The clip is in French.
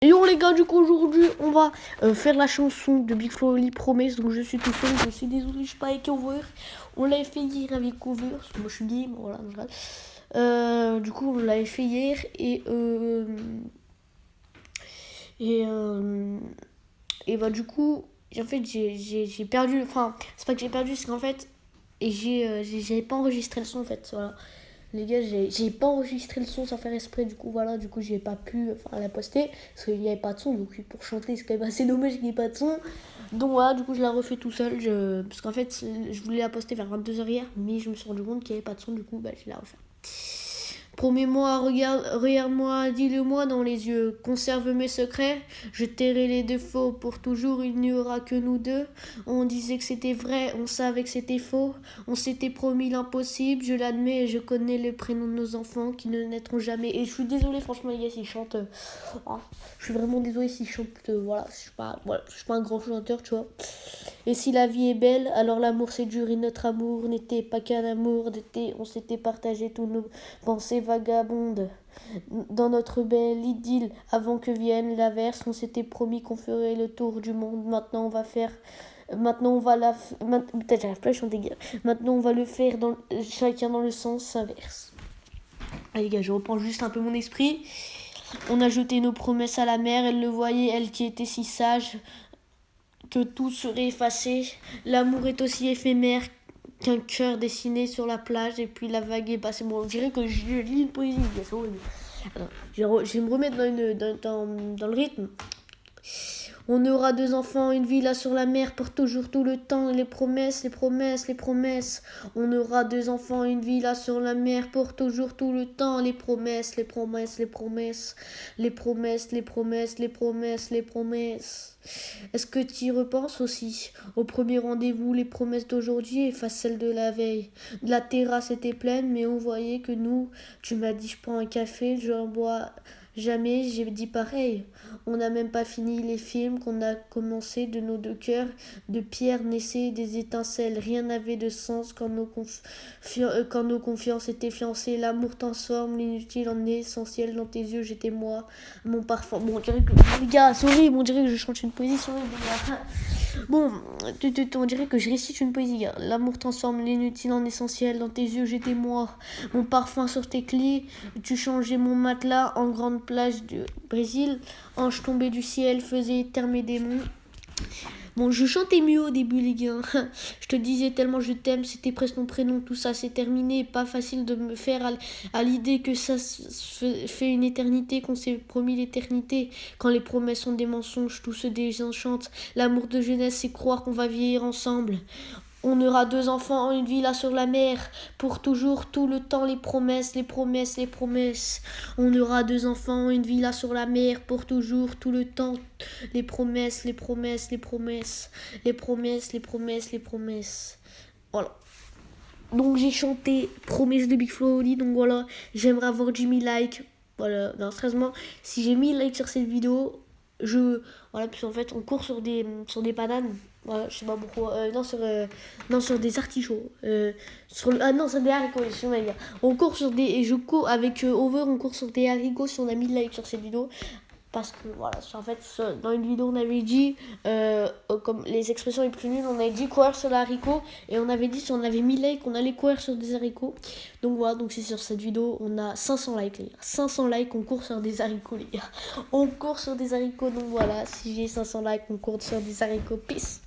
Et yo les gars, du coup aujourd'hui on va faire la chanson de Big Flo et Oli Promesse. Donc je suis tout seul, je suis désolé, je suis pas avec Cover. On l'avait fait hier avec Cover, parce que moi je suis game, voilà. Du coup on l'avait fait hier et, euh, et bah du coup en fait j'ai perdu, enfin c'est pas que j'ai perdu, c'est qu'en fait j'avais pas enregistré le son en fait, voilà. Les gars, j'ai pas enregistré le son sans faire exprès, du coup voilà, du coup j'ai pas pu la poster parce qu'il n'y avait pas de son, donc pour chanter c'est quand même assez dommage qu'il n'y ait pas de son. Donc voilà, du coup je la refais tout seul, parce qu'en fait je voulais la poster vers 22h hier, mais je me suis rendu compte qu'il n'y avait pas de son, du coup bah je vais la refaire. Promets-moi, regarde-moi, dis-le-moi dans les yeux, conserve mes secrets, je tairai les défauts, pour toujours il n'y aura que nous deux. On disait que c'était vrai, on savait que c'était faux, on s'était promis l'impossible, je l'admets et je connais les prénoms de nos enfants qui ne naîtront jamais. Et je suis désolée franchement les gars s'ils chantent, je suis vraiment désolée s'ils chantent, voilà, je suis pas un grand chanteur, tu vois. Et si la vie est belle, alors l'amour c'est dur et notre amour n'était pas qu'un amour d'été, on s'était partagé tous nos pensées vagabondes. Dans notre belle idylle, avant que vienne l'averse, on s'était promis qu'on ferait le tour du monde. Maintenant, on va faire. Maintenant, on va la. Peut-être j'arrive pas à chanter. Maintenant, on va le faire chacun dans le sens inverse. Allez, les gars, je reprends juste un peu mon esprit. On a jeté nos promesses à la mer. Elle le voyait, elle qui était si sage, que tout serait effacé. L'amour est aussi éphémère qu'un cœur dessiné sur la plage et puis la vague est passée. Bon, on dirait que je lis une poésie, c'est horrible. Alors, je vais me remettre dans le rythme. On aura deux enfants, une villa sur la mer pour toujours, tout le temps. Les promesses, les promesses, les promesses. On aura deux enfants, une villa sur la mer pour toujours, tout le temps. Les promesses, les promesses, les promesses. Les promesses, les promesses, les promesses, les promesses. Est-ce que tu y repenses aussi? Au premier rendez-vous, les promesses d'aujourd'hui effacent celles de la veille. La terrasse était pleine, mais on voyait que nous, tu m'as dit je prends un café, j'en bois jamais, j'ai dit pareil. On n'a même pas fini les films qu'on a commencé, de nos deux cœurs de pierre naissaient des étincelles. Rien n'avait de sens quand nos confiances étaient fiancées. L'amour transforme l'inutile en essentiel. Dans tes yeux, j'étais moi, mon parfum. Bon, on dirait que les gars, c'est horrible, on dirait que je chante une poésie, c'est horrible, les gars. Bon, on dirait que je récite une poésie, gars. L'amour transforme l'inutile en essentiel. Dans tes yeux, j'étais moi, mon parfum sur tes clés. Tu changeais mon matelas en grande plage du Brésil. Ange tombé du ciel faisait termer des démons. Bon, je chantais mieux au début, les gars. Je te disais tellement je t'aime, c'était presque ton prénom, tout ça c'est terminé. Pas facile de me faire à l'idée que ça fait une éternité, qu'on s'est promis l'éternité. Quand les promesses sont des mensonges, tout se désenchante. L'amour de jeunesse, c'est croire qu'on va vieillir ensemble. On aura deux enfants, une villa sur la mer, pour toujours, tout le temps, les promesses, les promesses, les promesses. On aura deux enfants, une villa sur la mer, pour toujours, tout le temps, les promesses, les promesses, les promesses, les promesses, les promesses, les promesses. Voilà. Donc j'ai chanté Promesse de Big Flo et Oli, donc voilà, j'aimerais avoir 10 000 likes. Voilà, non, sérieusement, si j'ai 1000 likes sur cette vidéo, voilà, puis en fait on court sur des bananes. Voilà, je sais pas pourquoi. Non, sur des artichauts. Non, sur des haricots, excusez-moi, les gars. Je cours avec Over, on court sur des haricots si on a 1000 likes sur cette vidéo. Parce que voilà, en fait, dans une vidéo, on avait dit, comme les expressions les plus nulles, on avait dit courir sur l'haricot. Et on avait dit, si on avait 1000 likes, on allait courir sur des haricots. Donc voilà, donc c'est sur cette vidéo, on a 500 likes, les gars. 500 likes, on court sur des haricots, les gars. On court sur des haricots, donc voilà, si j'ai 500 likes, on court sur des haricots. Peace.